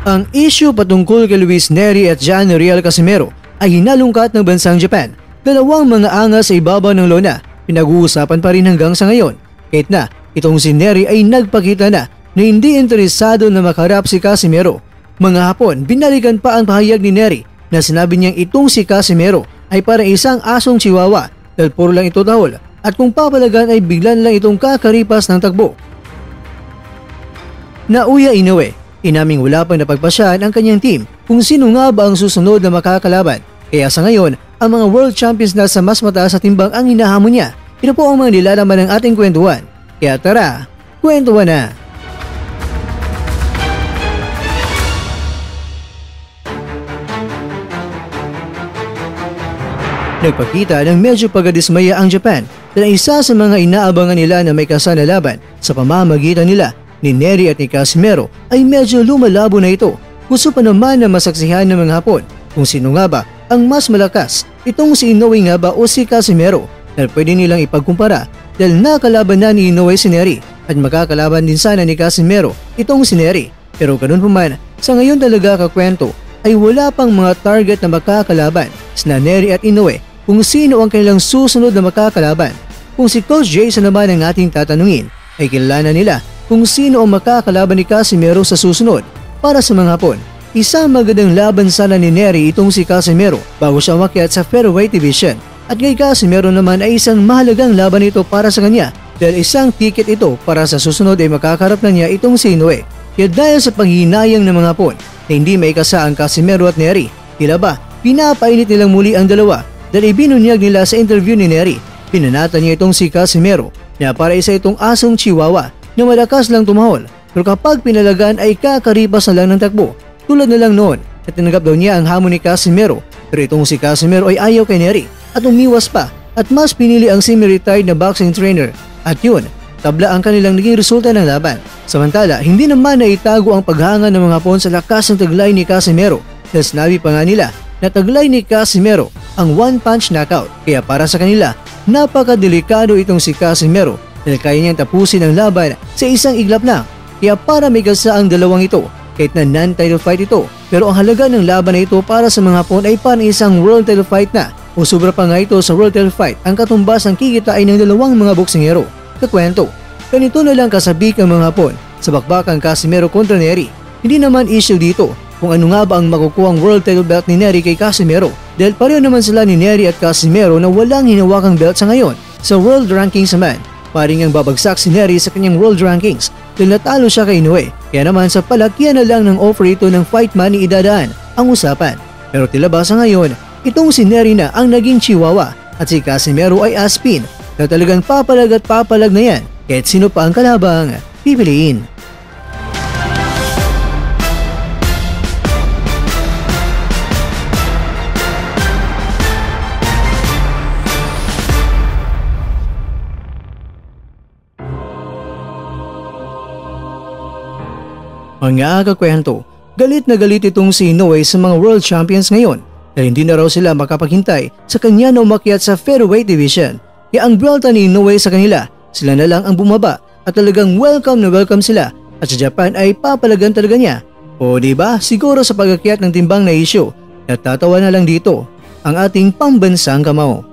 Ang issue patungkol kay Luis Nery at Jean Riel Casimero ay hinalungkat ng bansang Japan. Dalawang mga angas sa ibabaw ng lona, pinag-uusapan pa rin hanggang sa ngayon. Kahit na itong si Nery ay nagpakita na hindi interesado na makaharap si Casimero. Mga hapon, binalikan pa ang pahayag ni Nery na sinabi niyang itong si Casimero ay parang isang asong chihuahua dahil puro lang ito tahol at kung papalagan ay biglan lang itong kakaripas ng takbo. Naoya Inoue, inaming wala pang napagpasyahan ang kanyang team kung sino nga ba ang susunod na makakalaban. Kaya sa ngayon, ang mga world champions na sa mas mataas sa timbang ang hinahamon niya. Ito po ang mga nilalaman ng ating kwentuhan. Kaya tara, kwentuhan na! Nagpakita ng medyo pagkadismaya ang Japan dahil isa sa mga inaabangan nila na may kasana laban sa pamamagitan nila ni Nery at ni Casimero ay medyo lumalabo na ito. Gusto pa naman na masaksihan ng mga Hapon kung sino nga ba ang mas malakas, itong si Inoue nga ba o si Casimero, dahil pwede nilang ipagkumpara dahil nakalaban na ni Inoue si Nery at makakalaban din sana ni Casimero itong si Nery. Pero ganun pa man, sa ngayon talaga kakwento ay wala pang mga target na makakalaban sina Nery at Inoue kung sino ang kanilang susunod na makakalaban. Kung si Coach Jason naman ang ating tatanungin, ay kilala nila kung sino ang makakalaban ni Casimero sa susunod. Para sa mga Hapon, isang magandang laban sana ni Nery itong si Casimero bago siya umakyat sa featherweight division. At kay Casimero naman ay isang mahalagang laban ito para sa kanya dahil isang ticket ito para sa susunod ay makakarap na niya itong si Inoue. Kaya dahil sa panghihinayang ng mga Hapon na hindi maikasa ang Casimero at Nery, tila ba pinapainit nilang muli ang dalawa dahil ibinunyag nila sa interview ni Nery. Pinanata niya itong si Casimero na para isa itong asong chihuahua na malakas lang tumahol pero kapag pinalagaan ay kakaripas na lang ng takbo. Tulad na lang noon at tinanggap daw niya ang hamon ni Casimero pero itong si Casimero ay ayaw kay Nery at umiwas pa at mas pinili ang semi-retired na boxing trainer at yun, tabla ang kanilang naging resulta ng laban. Samantala, hindi naman naitago ang paghanga ng mga Hapon sa lakas ng taglay ni Casimero dahil sinabi pa nga nila na taglay ni Casimero ang one-punch knockout. Kaya para sa kanila, napakadelikado itong si Casimero dahil kaya niyang tapusin ang laban sa isang iglap lang. Kaya para may gasa ang dalawang ito, kahit na non-title fight ito, pero ang halaga ng laban na ito para sa mga Hapon ay parang isang world title fight na o sobra pa nga ito sa world title fight ang katumbas ang kikitain ng dalawang mga boksingero. Kakwento, ganito na lang kasabik ang mga Hapon sa bakbakang Casimero kontra Nery. Hindi naman issue dito kung ano nga ba ang makukuhang world title belt ni Nery kay Casimero dahil pareho naman sila ni Nery at Casimero na walang hinawakang belt sa ngayon. Sa world rankings naman, paring ang babagsak si Nery sa kanyang world rankings dahil natalo siya kay Inoue. Kaya naman sa palakyan na lang ng offer ito ng fight money idadaan ang usapan. Pero tila ba sa ngayon, itong si Nery na ang naging chihuahua at si Casimero ay aspin na talagang papalag at papalag na yan kahit sino pa ang kalabang pipiliin. Mga kakwento, galit na galit itong si Inoue sa mga world champions ngayon dahil hindi na raw sila makapaghintay sa kanya na umakyat sa featherweight division. Kaya ang belta ni Inoue sa kanila, sila na lang ang bumaba at talagang welcome na welcome sila at sa Japan ay papalagan talaga niya. O diba, siguro sa pag-akyat ng timbang na issue, natatawa na lang dito ang ating pambansang kamao.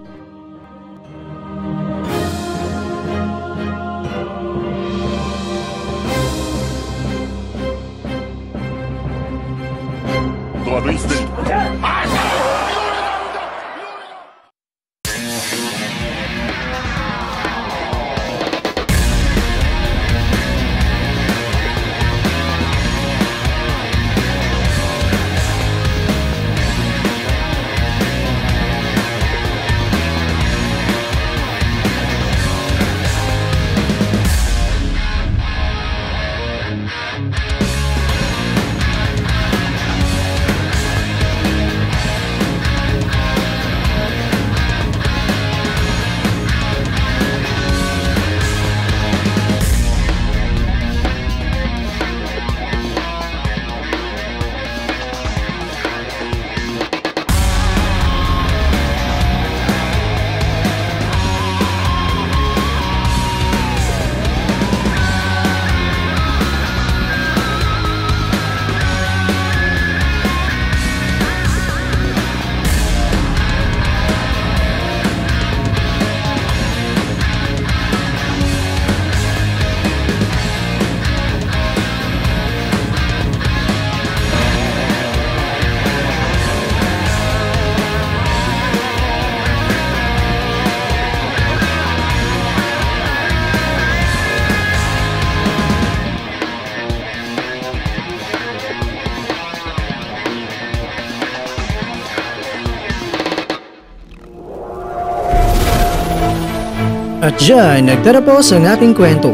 At dyan nagtatapos ang ating kwento.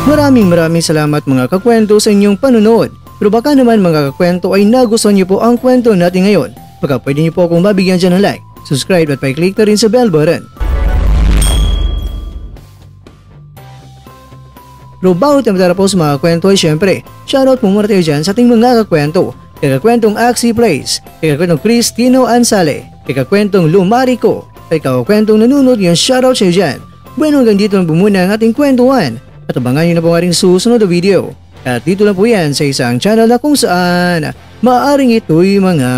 Maraming salamat mga kakwento sa inyong panunood. Pero baka naman mga kakwento ay nagustuhan niyo po ang kwento natin ngayon. Baka pwede niyo po akong mabigyan dyan ng like, subscribe at pa-click na rin sa bell button. Pero bago tayo matapos mga kwento ay syempre, shoutout po muna tayo dyan sa ating mga kakwento. Kay kakwentong Axie Plays, kay kakwentong Cristino Ansale, kay kakwentong Lumarico, kay kakwentong Nanunod yung shoutout sa'yo dyan. Bueno, hanggang dito lang po muna ang ating kwentuhan. At abangan nyo na po nga rin susunod na video. At dito lang po yan sa isang channel na kung saan maaaring ito'y mga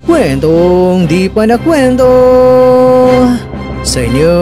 kwentong di pa na kwento sa inyo.